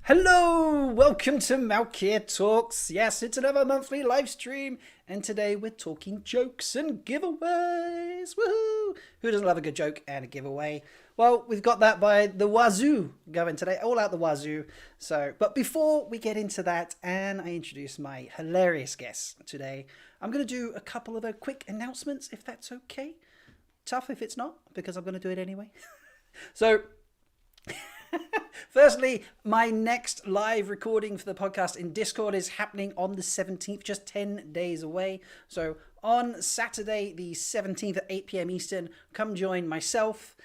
Hello, welcome to Malkia Talks. Yes, it's another monthly live stream, and today we're talking jokes and giveaways. Woohoo! Who doesn't love a good joke and a giveaway? Well, we've got that by the wazoo going today, all out the wazoo. But before we get into that, and I introduce my hilarious guests today, I'm going to do a couple of quick announcements, if that's okay. Tough if it's not, because I'm going to do it anyway. So, firstly, my next live recording for the podcast in Discord is happening on the 17th, just 10 days away. So on Saturday, the 17th at 8 p.m. Eastern, come join myself.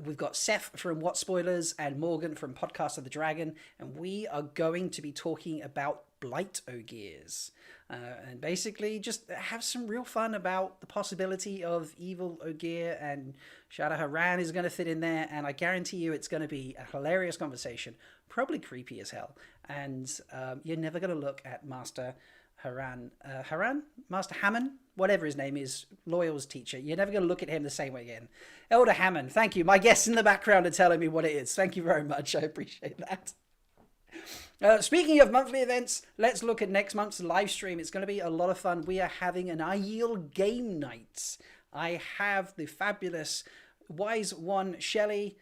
We've got Seth from What Spoilers and Morgan from Podcast of the Dragon, and we are going to be talking about Blight Ogiers. And basically just have some real fun about the possibility of evil Ogier, and Shada Haran is going to fit in there, and I guarantee you it's going to be a hilarious conversation, probably creepy as hell, and you're never going to look at Master Master Hammond, whatever his name is, Loyal's teacher. You're never going to look at him the same way again. Elder Hammond, thank you. My guests in the background are telling me what it is. Thank you very much. I appreciate that. Speaking of monthly events, let's look at next month's live stream. It's going to be a lot of fun. We are having an Aiel game night. I have the fabulous Wise One Shelley,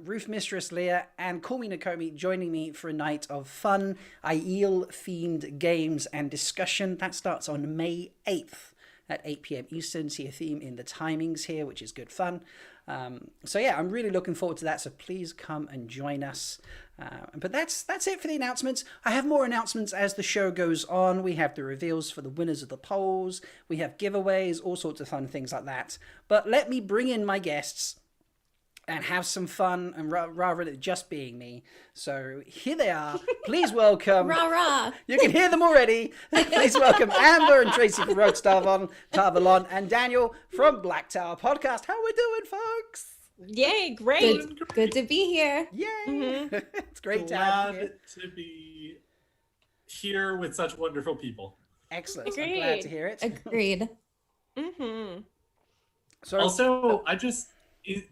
Roof Mistress Leah, and Call Me Nakomi joining me for a night of fun Aiel themed games and discussion. That starts on May 8th at 8 p.m. Eastern. See a theme in the timings here, which is good fun. So yeah, I'm really looking forward to that. So please come and join us. But that's it for the announcements. I have more announcements as the show goes on. We have the reveals for the winners of the polls. We have giveaways, all sorts of fun things like that. But let me bring in my guests and have some fun, and rather than just being me. So here they are. Please welcome. Rah, rah. You can hear them already. Please welcome Amber and Traci from Roadstar Valon, and Daniel from Black Tower Podcast. How we doing, folks? Yay, great. Good to be here. Yay. Mm-hmm. It's great to have you Glad here. to be here with such wonderful people. Excellent. I'm Agreed. glad to hear it. Agreed. Mm-hmm. So, Also,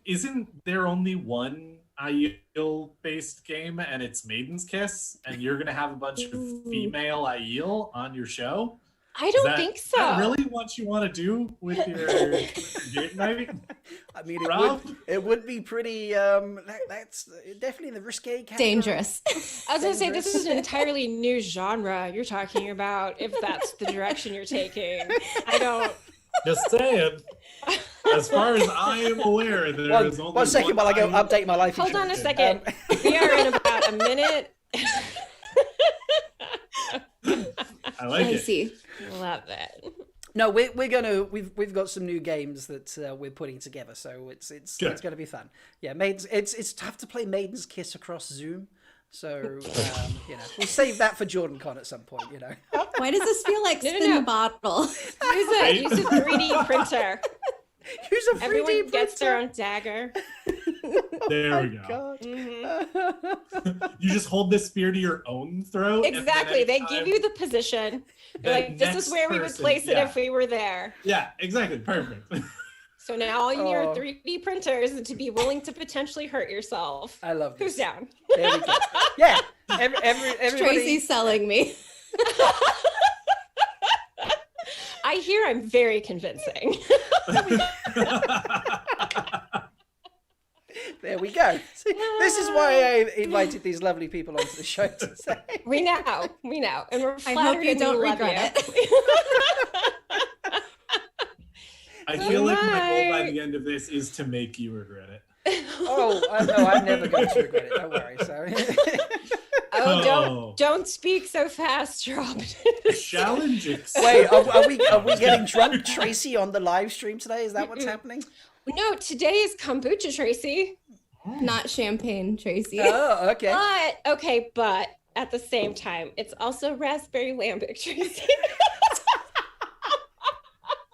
isn't there only one Aiel-based game, and it's Maiden's Kiss, and you're going to have a bunch of female Aiel on your show? I don't think so. Is that really what you want to do with your game night? I mean, Rob? it would be pretty, that's definitely the risque category. Dangerous. I was going to say, this is an entirely new genre you're talking about, if that's the direction you're taking. I don't... Just saying. As far as I am aware, there is only one second while I go Aiel. update my life Hold on a insurance. second. We are in about a minute. I like I it. see. Love it. No, we've got some new games that we're putting together, so it's gonna be fun. Yeah, it's tough to play Maiden's Kiss across Zoom, so we'll save that for Jordan Con at some point. Why does this feel like spin no. the bottle? Use a 3D printer. Use a 3D Everyone printer. gets their own dagger. There we go. God. Mm-hmm. You just hold this spear to your own throat. and then Exactly. They anytime give you the position. They're the like, this is next where we would person- place it yeah. if we were there. Yeah, exactly. Perfect. So now all you need Oh. are 3D printers and to be willing to potentially hurt yourself. I love this. Who's down? There we go. Yeah, everybody. Tracy's selling me. I hear I'm very convincing. There we go. See, this is why I invited these lovely people onto the show today. We know. And we're I flattered hope you and we don't love regret you. I feel like my goal by Right. the end of this is to make you regret it. Oh, no, I'm never going to regret it. Don't worry. So. Oh, don't speak so fast, Rob. Challenge accepted. Wait, are we getting drunk, Tracy, on the live stream today? Is that what's happening? No, today is kombucha, Tracy. Not champagne, Tracy. Oh, okay. But at the same time, it's also raspberry lambic, Tracy.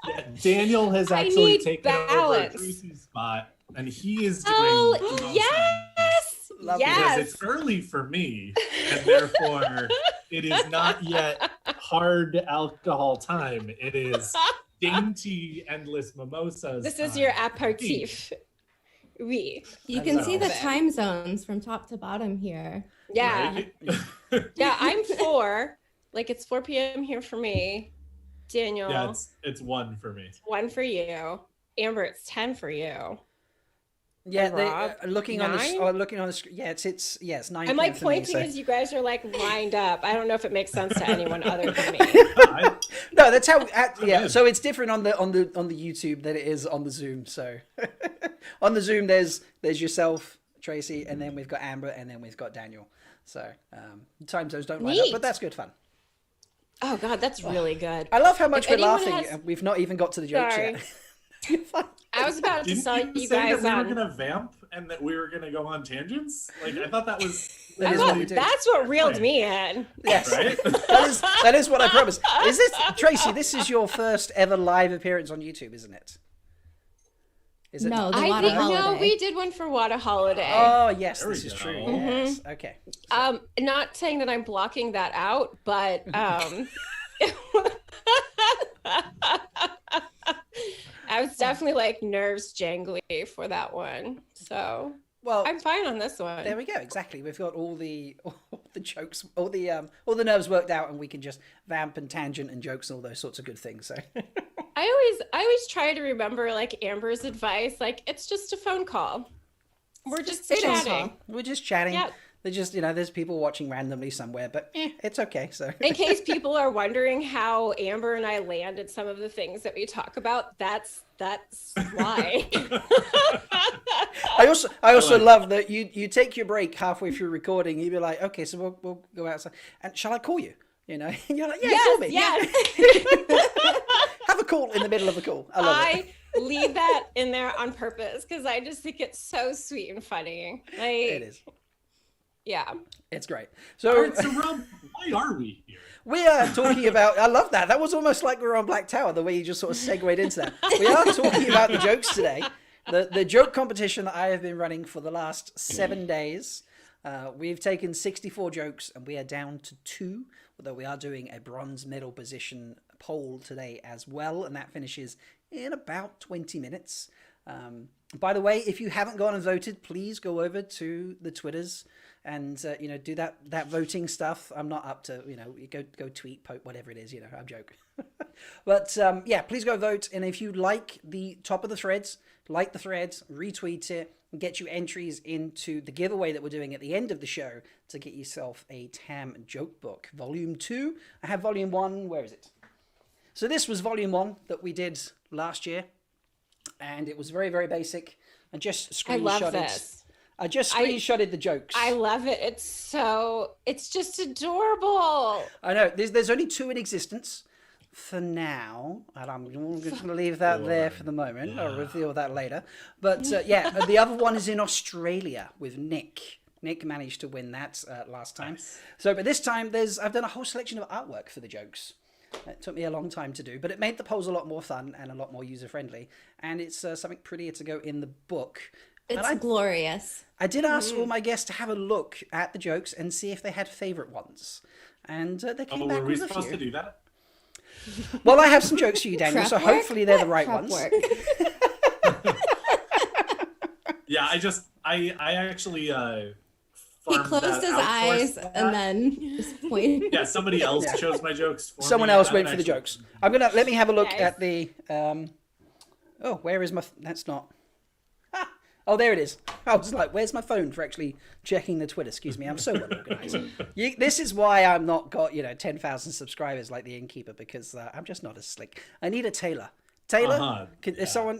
Yeah, Daniel has I actually need taken over balance. Tracy's spot, and he is doing Oh, the most yes! Lovely. because Yes! it's early for me, and therefore it is not yet hard alcohol time. It is dainty endless mimosas. This is time. your aperitif. We. You I can love see the it. time zones from top to bottom here. Yeah. Right? Yeah, I'm 4. Like it's 4 p.m. here for me. Daniel, Yeah, it's 1 for me. 1 for you. Amber, it's 10 for you. Yeah, And they, Rob, looking on the 9? looking on the screen. Yeah, it's 9 I'm p.m. like for me, pointing so- as you guys are like lined up. I don't know if it makes sense to anyone other than me. I, No, that's how. Yeah, good. so it's different on the YouTube than it is on the Zoom. So on the Zoom, there's yourself, Traci, and then we've got Amber, and then we've got Daniel. So time zones don't line up, Neat. but that's good fun. Oh God, that's really good. I love how much If we're anyone laughing, has- and we've not even got to the jokes Sorry. yet. You're fine. I was about to didn't tell you you say guys that we were on. gonna vamp and that we were gonna go on tangents? Like I thought that was. That I is thought what we do. that's what reeled me in. Yes, Right? that is what I promised. Is this Traci? This is your first ever live appearance on YouTube, isn't it? Is it? No, the I water think no, holiday. we did one for Water Holiday. Oh yes, There we this is go. true. Mm-hmm. Yes. Okay. Not saying that I'm blocking that out, but I was definitely like nerves jangly for that one. So Well, I'm fine on this one. there we go. Exactly. We've got all the jokes, all the nerves worked out, and we can just vamp and tangent and jokes and all those sorts of good things. So I always try to remember like Amber's advice, like it's just a phone call. We're just It is. chatting. We're just chatting. Yeah. They're just there's people watching randomly somewhere, but it's okay. So In case people are wondering how Amber and I landed some of the things that we talk about, that's why. I also love that you take your break halfway through recording. You'd be like, okay, so we'll go outside, and shall I call you? And you're like, yeah, call me. yes. Have a call in the middle of the call. I love it. I leave that in there on purpose because I just think it's so sweet and funny. Like, It is. yeah. It's great. All So right, so Rob, why are we here? we are talking about. I love that. That was almost like we were on Black Tower. The way you just sort of segued into that. We are talking about the jokes today. The joke competition that I have been running for the last 7 days. We've taken 64 jokes and we are down to 2. Although we are doing a bronze medal position poll today as well, and that finishes in about 20 minutes. By the way, if you haven't gone and voted, please go over to the Twitters and do that voting stuff. I'm not up to go tweet, post, whatever it is. I'm joking. But yeah, please go vote. And if you like the top of the threads, like the threads, retweet it, and get you entries into the giveaway that we're doing at the end of the show to get yourself a Tam joke book, Volume 2. I have Volume 1. Where is it? So this was Volume 1 that we did last year, and it was very, very basic. I just I love screenshotted. this. I just screenshotted the jokes. I love it. It's just adorable. I know. There's only 2 in existence for now, and I'm just going to leave that there for the moment. I'll reveal that later. But yeah, the other one is in Australia with Nick. Nick managed to win that last time. Nice. So, but this time I've done a whole selection of artwork for the jokes. It took me a long time to do, but it made the polls a lot more fun and a lot more user-friendly. And it's something prettier to go in the book. And It's glorious. I did ask all my guests to have a look at the jokes and see if they had favourite ones. And they came Oh, back were we with a supposed few. to do that? Well, I have some jokes for you, Daniel, Prep so work? hopefully they're the What right prep ones. work? Yeah, I actually He farmed closed that, his outsourced eyes that. and then just pointed. Yeah, somebody else chose my jokes for Someone me. else I went haven't for the actually- jokes. Let me have a look Nice. at the. Oh, where is my? That's not. Ah, oh, there it is. I was like, where's my phone for actually checking the Twitter? Excuse me, I'm so well organized. This is why I'm not got 10,000 subscribers like the innkeeper, because I'm just not as slick. I need a tailor. Taylor, Uh-huh,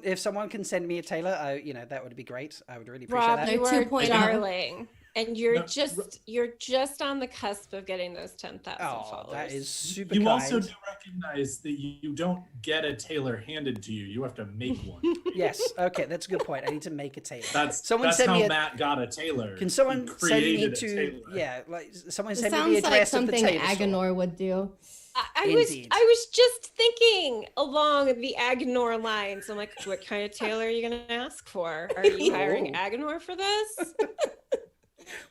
if someone can send me a tailor, that would be great. I would really appreciate Rob, that. you They're are 2.0. darling. And you're No, just on the cusp of getting those 10,000 Oh, followers. that is super You kind. also do recognize that you don't get a tailor handed to you. You have to make one. Yes. Okay, that's a good point. I need to make a tailor. That's Someone that's send how me a- Matt got a tailor. Can someone He send me created a to? tailor. Yeah, like someone It send me the sounds like address of the something tailor store. Aganor would do. I was just thinking along the Aganor lines. I'm like, what kind of tailor are you gonna ask for? Are you hiring Aganor for this?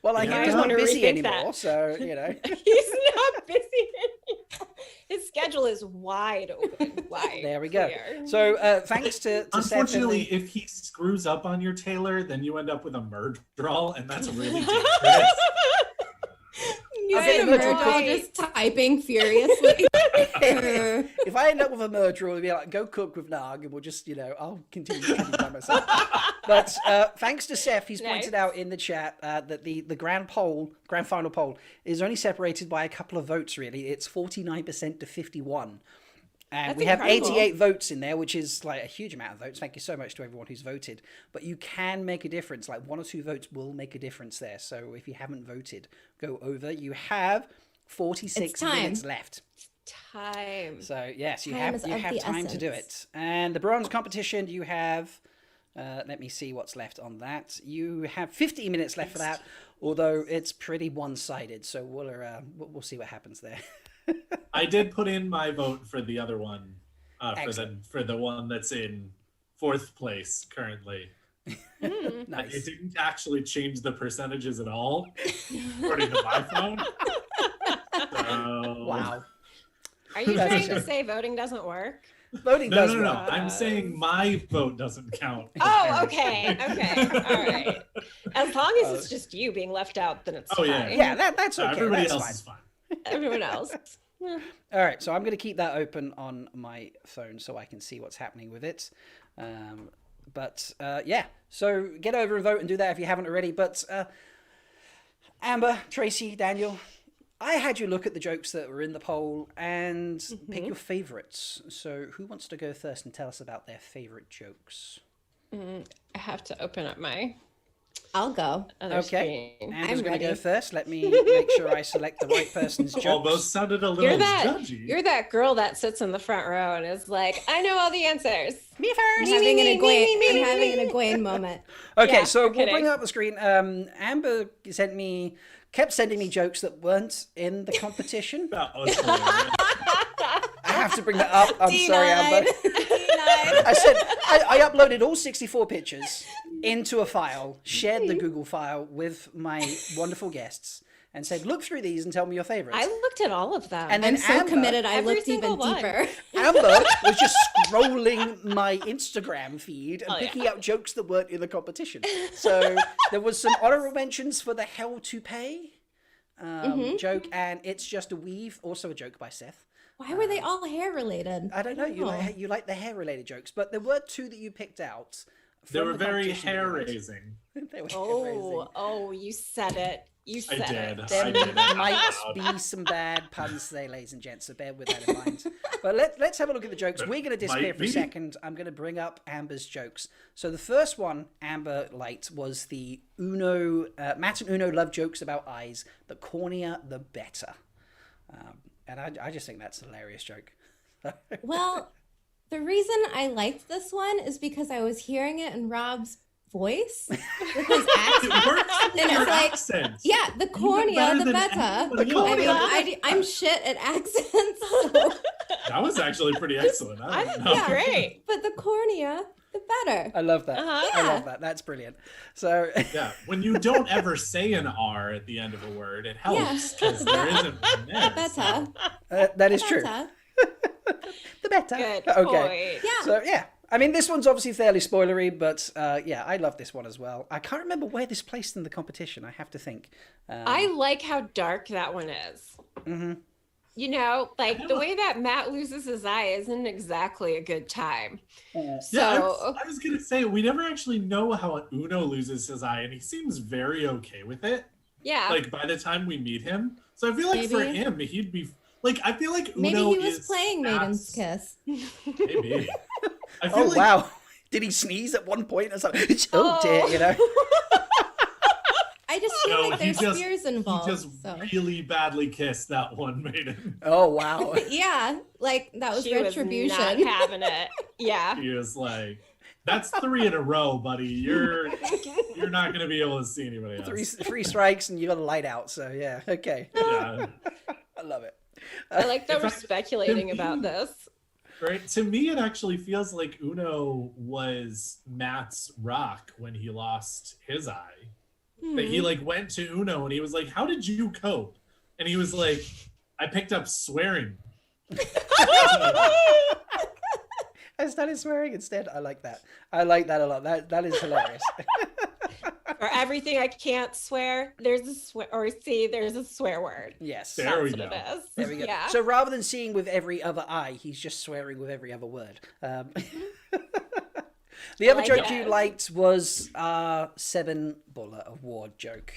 Well, I Yeah. hear I he's not wanna busy rethink anymore, that. so He's not busy anymore. His schedule is wide open. Wide. there we go. clear. So thanks to Seth and Unfortunately, the- if he screws up on your tailor, then you end up with a merge roll, and that's really dangerous. You I'll get see a the virtual Virgil cookie. just typing furiously. if I end up with a merge rule, it'll be like, go cook with Narg, and we'll just, I'll continue cooking by myself. But thanks to Seth, he's pointed Nice. out in the chat that the grand final poll, is only separated by a couple of votes, really. It's 49% to 51. And That's we have incredible. 88 votes in there, which is like a huge amount of votes. Thank you so much to everyone who's voted. But you can make a difference. Like 1 or 2 votes will make a difference there. So if you haven't voted, go over. You have 46 It's time. minutes left. Time. So yes, you Time have is you of have the time to do it. essence. And the bronze competition, you have. Let me see what's left on that. You have 15 minutes left for that, although it's pretty one-sided. So we'll see what happens there. I did put in my vote for the other one, Excellent. for the one that's in 4th place currently. Nice. It didn't actually change the percentages at all, according to my phone. So... Wow. Are you That's a trying to shame. say voting doesn't work? Voting No, does no, no. work. I'm saying my vote doesn't count. Oh, apparently. okay. All right. As long as it's just you being left out, then it's Oh, yeah. fine. Yeah, that's No, okay. everybody That's else fine. is fine. Everyone else. All right, so I'm going to keep that open on my phone so I can see what's happening with it. Yeah, so get over and vote and do that if you haven't already. But Amber, Tracy, Daniel, I had you look at the jokes that were in the poll and pick your favorites. So who wants to go first and tell us about their favorite jokes? I have to open up my I'll go. other Okay, screen. Amber's I'm going to go ready. first. Let me make sure I select the right person's jokes. Almost sounded a little judgy. You're that girl that sits in the front row and is like, I know all the answers. Me I'm first. having an me, Egwene. me, I'm me, having me. an Egwene moment. Okay, Yeah, so no we'll bring kidding. it up the screen. Amber kept sending me jokes that weren't in the competition. That was hilarious. I have to bring that up. I'm sorry, Amber. D9. I said I uploaded all 64 pictures into a file, shared the Google file with my wonderful guests, and said, look through these and tell me your favorites. I looked at all of them. And then I'm so Amber, committed. I Every looked even single one. deeper. Amber was just scrolling my Instagram feed and Oh, picking yeah. out jokes that weren't in the competition. So there was some honorable mentions for the Hell to Pay joke, and It's Just a Weave, also a joke by Seth. Why were they all hair related? I don't know. You like the hair related jokes, but there were 2 that you picked out. They from were the very competition that hair you liked. raising. They were hair-raising. Oh, you said it. You I said did. it. There I did it out might loud. be some bad puns today, ladies and gents, so bear with that in mind. But let's have a look at the jokes. We're going to disappear Might for a be. second. I'm going to bring up Amber's jokes. So the first one Amber liked was the Matt and Uno love jokes about eyes. The cornier, the better. And I just think that's a hilarious joke. Well, the reason I liked this one is because I was hearing it in Rob's voice with his accent. It works with And your it's like, accent. yeah, the cornier, better the than better. anybody I else. mean, I'm shit at accents, so, That was actually pretty excellent. I don't know. yeah. Great. but the cornea, the better. I love that. Uh-huh. I Yeah. love that. That's brilliant. So Yeah, when you don't ever say an R at the end of a word, it helps because there isn't one there. Better. that is true. Better. The better. Good Okay. point. Yeah. So yeah, I mean this one's obviously fairly spoilery, but yeah, I love this one as well. I can't remember where this placed in the competition. I have to think. I like how dark that one is. Mm-hmm. You know, like the way that Matt loses his eye isn't exactly a good time. Yeah, So I was gonna say we never actually know how Uno loses his eye, and he seems very okay with it. yeah, Like by the time we meet him, so I feel like for Maybe. him, he'd be like I feel like Uno Maybe he was is playing Maiden's Matt's- Kiss. Maybe. I feel Oh like wow! Did he sneeze at one point or something? Oh dear, you know. I just feel No, like he there's just- spears he involved. just So. really badly kissed that one maiden. Oh wow! Yeah, like that was she was retribution. not having it. Yeah. He was like, "That's 3 in a row, buddy. You're not gonna be able to see anybody else." Three strikes and you got a light out. So yeah, okay. Yeah. I love it. I like that In we're fact, speculating to about me- this. Right. To me, it actually feels like Uno was Matt's rock when he lost his eye. that he like went to Uno and he was like, "How did you cope?" And he was like, "I picked up swearing." I started swearing instead. I like that. I like that a lot. That is hilarious. For everything I can't swear, there's a swear, or see, there's a swear word. Yes. There we That's go. what it is. There we go. Yeah. So rather than seeing with every other eye, he's just swearing with every other word. The other Like joke it. you liked was Seven Baller Award joke,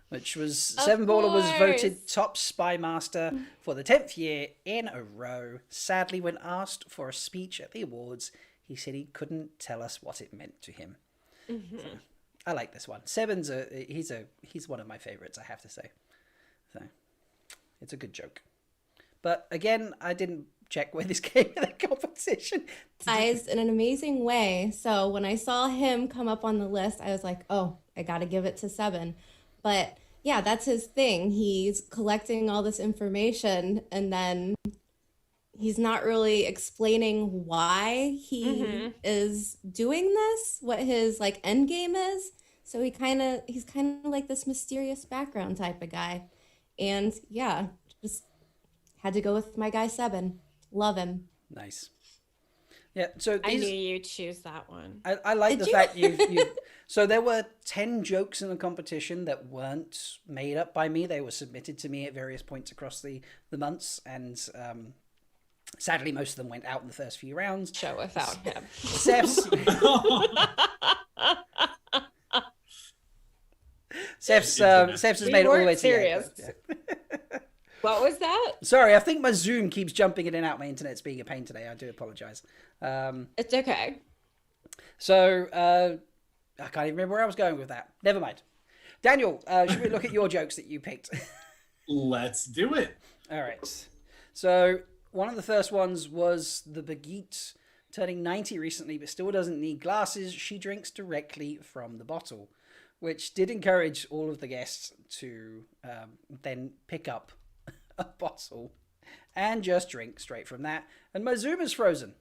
which was Seven Baller was voted top spy master for the 10th year in a row. Sadly, when asked for a speech at the awards, he said he couldn't tell us what it meant to him. So, I like this one. Seven's he's one of my favorites, I have to say. So it's a good joke. But again, I didn't check where this came in the competition. Guys, in an amazing way. So when I saw him come up on the list, I was like, oh, I got to give it to Seven. But yeah, that's his thing. He's collecting all this information and then he's not really explaining why he is doing this, what his like end game is. So he's kind of like this mysterious background type of guy. And yeah, just had to go with my guy Seven. Love him. Nice. Yeah, so I these, knew you'd choose that one. I like the Did you? fact you so there were 10 jokes in the competition that weren't made up by me. They were submitted to me at various points across the months, and sadly most of them went out in the first few rounds. Show without him. Seth's has made it all the way to the end. serious. Yeah. What was that? Sorry, I think my Zoom keeps jumping in and out. My internet's being a pain today. I do apologize. It's okay. So I can't even remember where I was going with that. Never mind. Daniel, should we look at your jokes that you picked? Let's do it. All right. So one of the first ones was the Baguette turning 90 recently, but still doesn't need glasses. She drinks directly from the bottle, which did encourage all of the guests to then pick up a bottle and just drink straight from that. And my Zoom is frozen.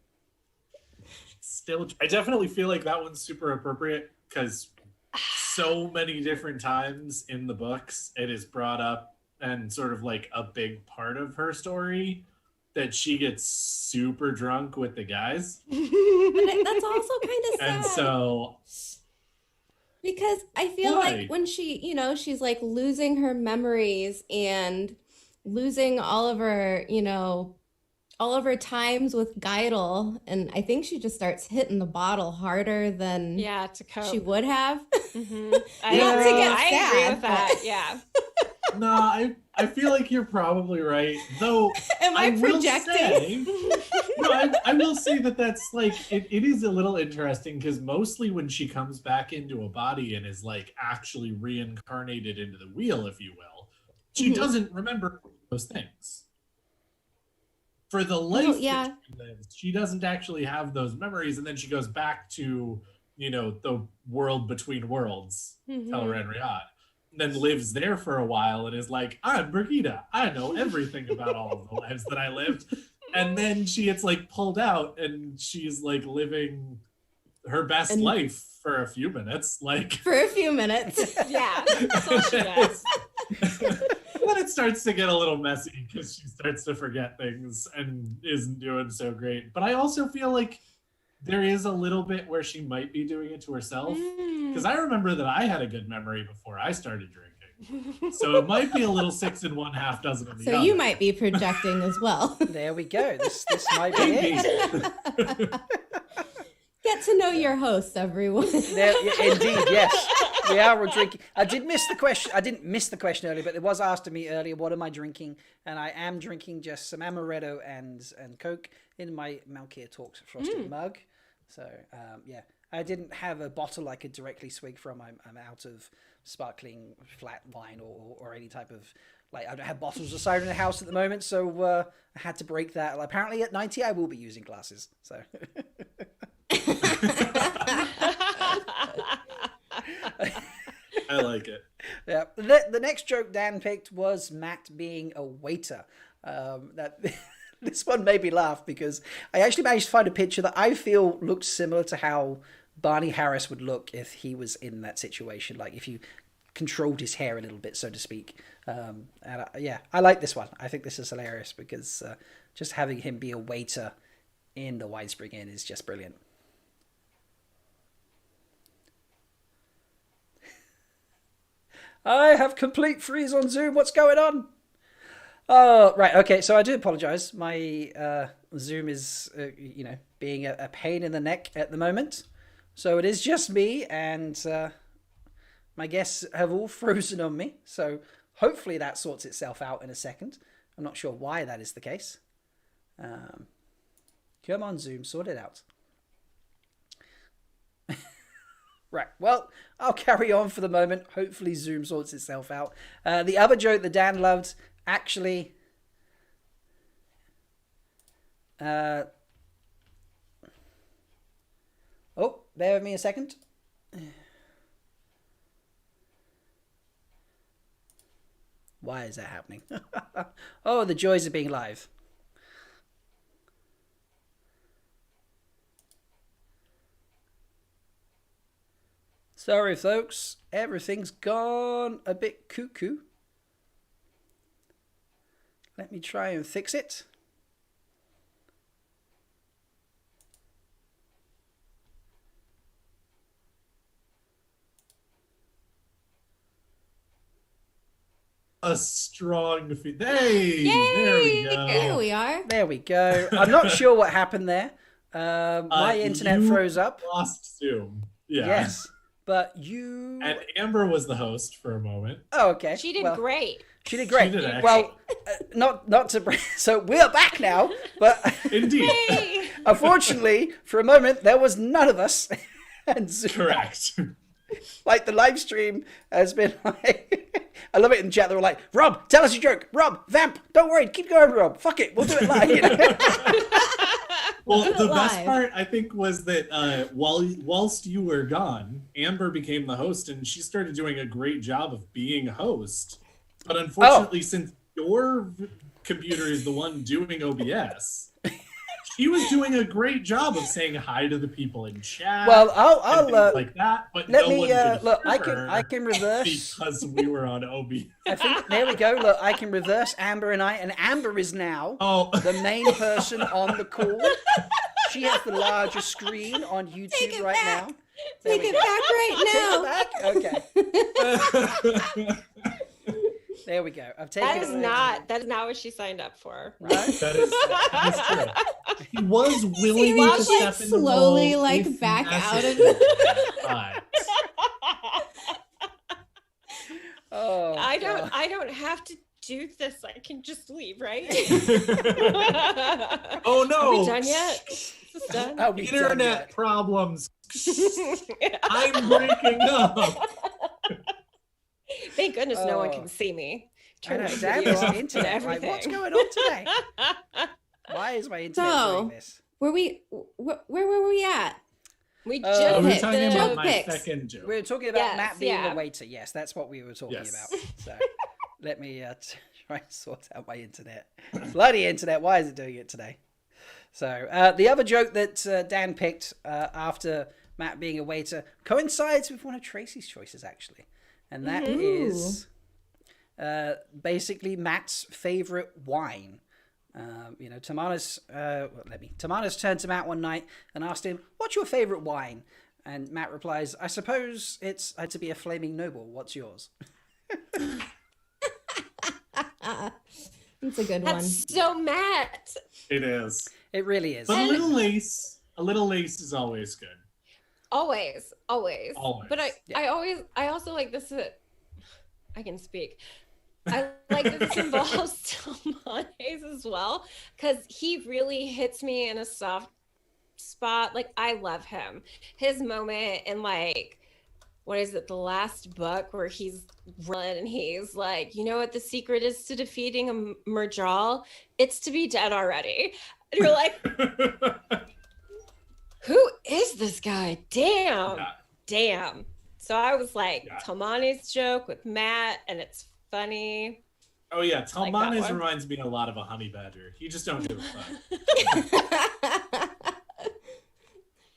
Still, I definitely feel like that one's super appropriate because so many different times in the books it is brought up and sort of like a big part of her story that she gets super drunk with the guys. But that's also kind of sad. And so Because I feel Why? like when she, she's like losing her memories and losing all of her, all of her times with Geidel. And I think she just starts hitting the bottle harder than Yeah, to cope. she would have. I Not to get I agree sad, with that. Yeah. no, I feel like you're probably right. Though Am I will projecting? say- no, I will say that that's like it is a little interesting because mostly when she comes back into a body and is like actually reincarnated into the wheel, if you will, she doesn't remember those things. For the life yeah. that she lives, she doesn't actually have those memories, and then she goes back to the world between worlds, Teleran Riyadh, then lives there for a while and is like, I'm Brigitte. I know everything about all of the lives that I lived. And then she gets like pulled out and she's like living her best life for a few minutes. Like For a few minutes. Yeah. That's all she does. then it starts to get a little messy because she starts to forget things and isn't doing so great. But I also feel like there is a little bit where she might be doing it to herself. Because I remember that I had a good memory before I started drinking. So it might be a little 6 1/2 dozen of the So other. you might be projecting as well. There we go. This might be it. Get to know your hosts, everyone. Indeed, yes. We are all drinking. I didn't miss the question earlier, but it was asked of me earlier, what am I drinking? And I am drinking just some amaretto and Coke in my Malkia Talks frosted mug. So, yeah. I didn't have a bottle I could directly swig from. I'm out of sparkling flat wine or any type of, I don't have bottles of cider in the house at the moment, so I had to break that. Well, apparently at 90 I will be using glasses, so. I like it. Yeah. The next joke Dan picked was Matt being a waiter. This one made me laugh because I actually managed to find a picture that I feel looked similar to how Barney Harris would look if he was in that situation. Like if you controlled his hair a little bit, so to speak. I like this one. I think this is hilarious because just having him be a waiter in the Widespring Inn is just brilliant. I have complete freeze on Zoom. What's going on? Oh, right. Okay, so I do apologize. My Zoom is, being a pain in the neck at the moment. So it is just me, and my guests have all frozen on me. So hopefully that sorts itself out in a second. I'm not sure why that is the case. Come on, Zoom, sort it out. Right, well, I'll carry on for the moment. Hopefully Zoom sorts itself out. The other joke that Dan loved, actually... oh, bear with me a second. Why is that happening? Oh, the joys of being live. Sorry, folks. Everything's gone a bit cuckoo. Let me try and fix it. A strong Hey, Yay! there we go. There we are. There we go. I'm not sure what happened there. My internet froze up. Lost Zoom. Yeah. Yes. But you... And Amber was the host for a moment. Oh, okay. She did Well, great. She did great. She did actually. Well, not to bring... So we're back now, but Indeed. Hey! unfortunately, for a moment, there was none of us. And Zoom, Correct. like the live stream has been like... I love it in chat. They were like, Rob, tell us a joke. Rob, vamp. Don't worry. Keep going, Rob. Fuck it. We'll do it live. You know? Well, Do it the best live. part, I think, was that whilst you were gone, Amber became the host, and she started doing a great job of being host. But unfortunately, since your computer is the one doing OBS, she was doing a great job of saying hi to the people in chat. Well, and things I'll like that. But let no me one could look. hear I can reverse. because we were on OBS. I think there we go. Look, I can reverse Amber and I, and Amber is now Oh, the main person on the call. She has the larger screen on YouTube Take it right back. now. There Take we it go. back right Take it now. back? Okay. There we go. I've taken That it is away. not what she signed up for. Right? that is true. He was willing See, to she's, like, step in the slowly, role like, if back out of necessary, but- Oh, I God. don't have to do this. I can just leave, right? Oh no! Are we done yet? Is this done? Are we done Internet yet? problems. I'm breaking up. Thank goodness no one Oh. can see me. I Turn know, my damn video this off and internet. Like, what's everything. going on today? Why is my internet So- doing this? Where were we at? We Oh, just we were Picks. talking hit about Joke my picks. second joke. We were talking about Yes, Matt being yeah. the waiter. Yes, that's what we were talking Yes. about. So let me try and sort out my internet. Bloody internet. Why is it doing it today? So the other joke that Dan picked after Matt being a waiter coincides with one of Tracy's choices, actually. And that is basically Matt's favorite wine. Tamanis turned to Matt one night and asked him, "What's your favorite wine?" And Matt replies, "I suppose it's to be a flaming noble. What's yours?" It's a good one. That's so Matt. It is. It really is. But a little lace is always good. Always. Always. But I also like this. I can speak. I like that this involves Tomates as well, because he really hits me in a soft spot. Like, I love him. His moment in, like, what is it, the last book where he's running and he's like, you know what the secret is to defeating a Murjal? It's to be dead already. And you're like, who is this guy? Damn. Yeah. Damn. So I was like, Yeah. Tomani's joke with Matt, and it's funny. Oh yeah, like that Talmanes one. reminds me a lot of a honey badger. You just don't do it fun.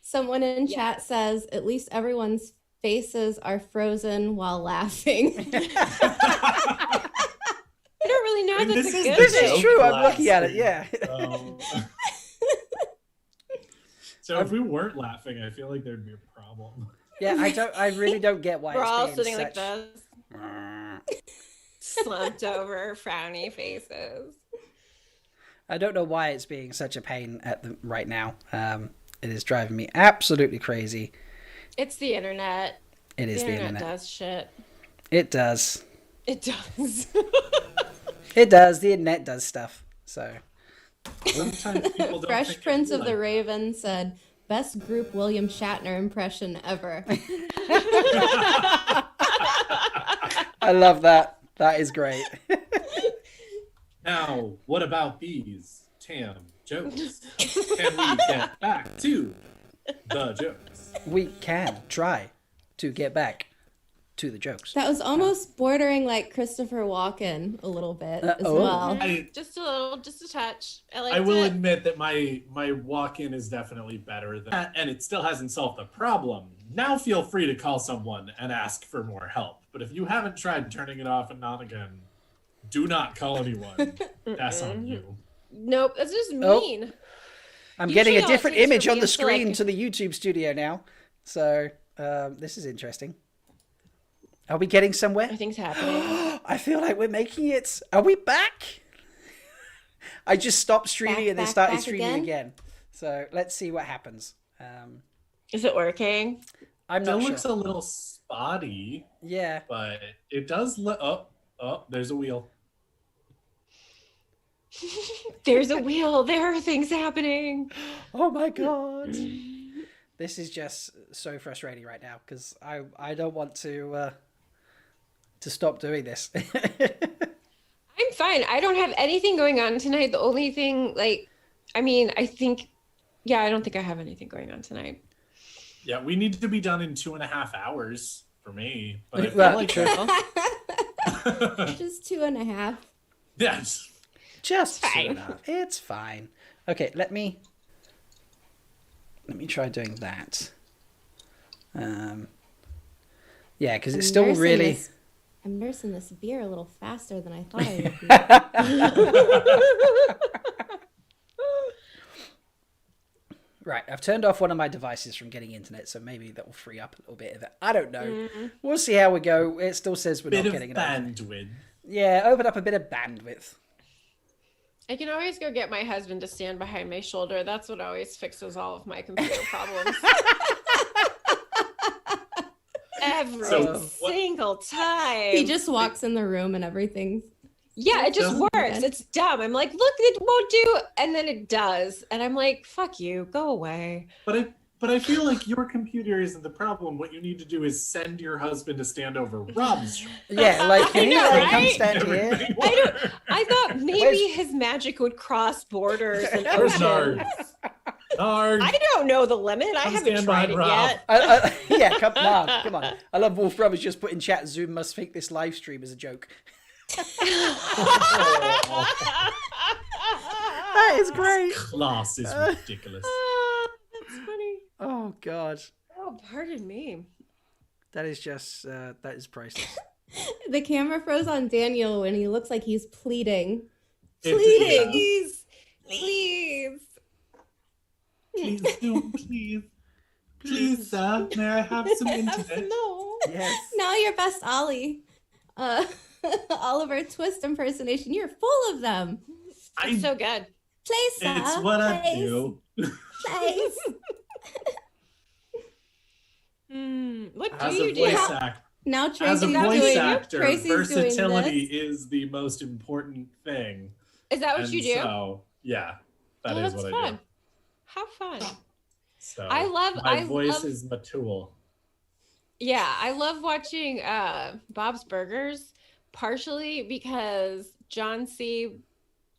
Someone in chat says at least everyone's faces are frozen while laughing. I don't really know if that's a good This thing. is true. I'm looking at it. Yeah. So if we weren't laughing, I feel like there'd be a problem. Yeah, I really don't get why We're it's all being sitting such... like this, slumped over, frowny faces. I don't know why it's being such a pain right now. It is driving me absolutely crazy. It's the internet. It is the internet. Does shit. It does. It does. It does. The internet does stuff. So Sometimes people don't Fresh think Prince it's of the like Raven said, best group William Shatner impression ever. I love that. That is great. Now, what about these Tam jokes? Can we get back to the jokes? We can try to get back to the jokes. That was almost bordering like Christopher Walken a little bit as oh. well. Just a little, just a touch. I will admit that my walk-in is definitely better than that, and it still hasn't solved the problem. Now feel free to call someone and ask for more help. But if you haven't tried turning it off and on again, do not call anyone. That's on you. Nope, that's just Oh. mean. I'm Usually getting a all it different takes for image on me the is to, screen like- to the YouTube studio now. So this is interesting. Are we getting somewhere? Nothing's happening. I feel like we're making it. Are we back? I just stopped streaming and then started streaming again. So let's see what happens. Is it working? I'm It not looks sure. a little spotty, Yeah. but it does look... Oh, there's a wheel. There's a wheel. There are things happening. Oh my god. This is just so frustrating right now because I don't want to stop doing this. I'm fine. I don't have anything going on tonight. The only thing, I don't think I have anything going on tonight. Yeah, we need to be done in 2.5 hours for me. But I feel Well, like... true. Just 2.5. Yes. Just Fine. enough. It's fine. Okay, let me try doing that. Yeah, because it's still really... I'm nursing this beer a little faster than I thought I would be. Right, I've turned off one of my devices from getting internet, so maybe that will free up a little bit of it. I don't know. We'll see how we go. It still says we're Bit not of getting enough. bandwidth. Yeah, open up a bit of bandwidth. I can always go get my husband to stand behind my shoulder. That's what always fixes all of my computer problems. Every single time. He just walks in the room and everything. Yeah, it just Doesn't works. it? It's dumb. I'm like, look, it won't do, and then it does, and I'm like, fuck you, go away. But I feel like your computer isn't the problem. What you need to do is send your husband to stand over Rob's shoulder. Yeah, like, can you know, like, come right? stand here? Everything I don't. works. I thought maybe Where's- his magic would cross borders and Where's oceans. Narg? I don't know the limit. I Come haven't stand tried it behind yet. Yeah, come on. I love Wolf Brothers just put in chat, Zoom must think this live stream is a joke. That is great. Class is ridiculous. That's funny. Oh, God. Oh, pardon me. That is just, that is priceless. The camera froze on Daniel when he looks like he's pleading. It's- Pleading. Please, please. Please, please. Please, sir, may I have some internet? No. Yes. Now your best Ollie. Oliver Twist impersonation. You're full of them. It's so good. Please, sir. It's what I Please. do. Please. What As do a you do? voice actor, Now as Tracy's a doing voice it. actor, Tracy's versatility doing is the most important thing. Is that what And you do? So, yeah, that is that's what I fun. do. How fun. So I love- my I voice love- is my tool. Yeah, I love watching Bob's Burgers, partially because John C.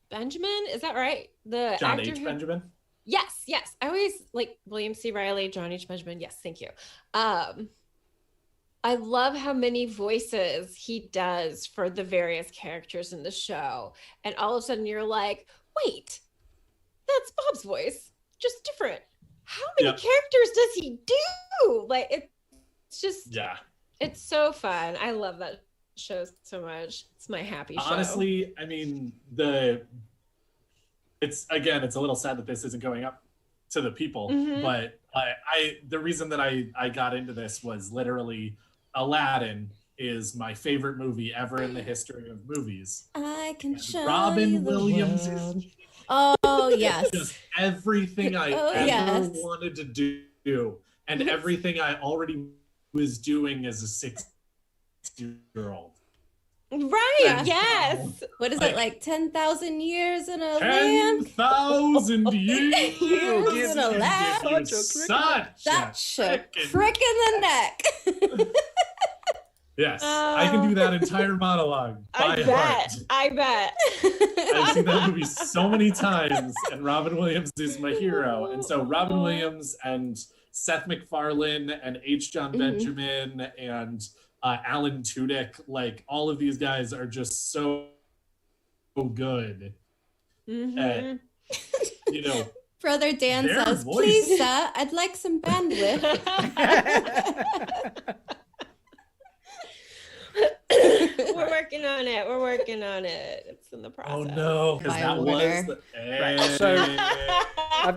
Benjamin, is that right? The John actor H. who- Benjamin. Yes, yes. I always like William C. Riley, John H. Benjamin. Yes, thank you. I love how many voices he does for the various characters in the show. And all of a sudden you're like, wait, that's Bob's voice, just different. How many Yep. characters does he do? Like, it's It's just, Yeah. it's so fun. I love that show so much. It's my happy show. Honestly, I mean, it's a little sad that this isn't going up to the people, but the reason that I got into this was literally Aladdin is my favorite movie ever in the history of movies. I can show Robin you the Williams world. is Oh yes. just everything I ever wanted to do, and everything I already was doing as a 6-year-old. Right, yes. What is it, like 10,000 years in a lamp? 10,000 years Years in a lamp. Such a crick in the neck. Yes, I can do that entire monologue by heart. I bet. I've seen that movie so many times, and Robin Williams is my hero. And so Robin Williams and Seth MacFarlane and H. John Benjamin and Alan Tudyk, like all of these guys are just so good at, you know. Brother Dan their says, voice. "Please, sir, I'd like some bandwidth." We're working on it. We're working on it. It's in the process. Oh no, because that was the... Right, so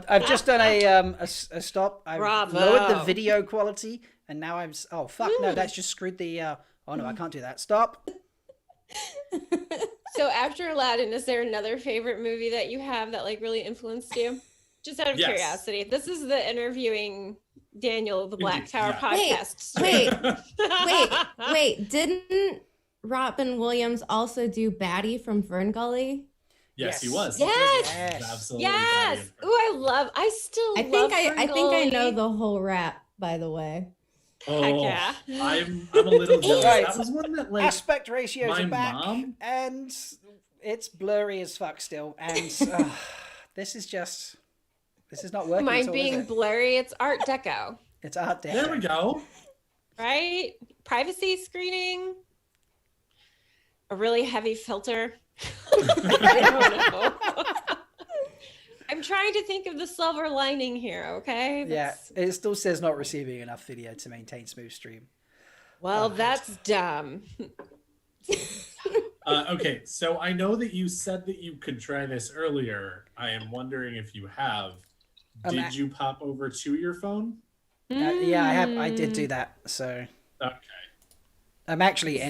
I've just done a stop. I've lowered the video quality, and now I'm. Oh fuck! No, that's just screwed the. Oh no, I can't do that. Stop. So after Aladdin, is there another favorite movie that you have that like really influenced you? Just out of curiosity. This is the interviewing Daniel the Black Tower podcast. Wait! Didn't Robin Williams also do Batty from Fern Gully? Yes, he was. Yes. Absolutely. Yes. Ooh, I think I know the whole rap, by the way. Oh, yeah. I'm a little jealous. Right. That was one that like Aspect ratios my are back, mom- and it's blurry as fuck still. And this is not working. Mine at all, being is it? blurry, it's Art Deco. It's art deco. There we go. Right? Privacy screening. A really heavy filter. I don't know. I'm trying to think of the silver lining here, okay? Yeah, it still says not receiving enough video to maintain smooth stream. Well, that's dumb. Okay, so I know that you said that you could try this earlier. I am wondering if you have. Did you pop over to your phone? Yeah, I did do that. So Okay. I'm actually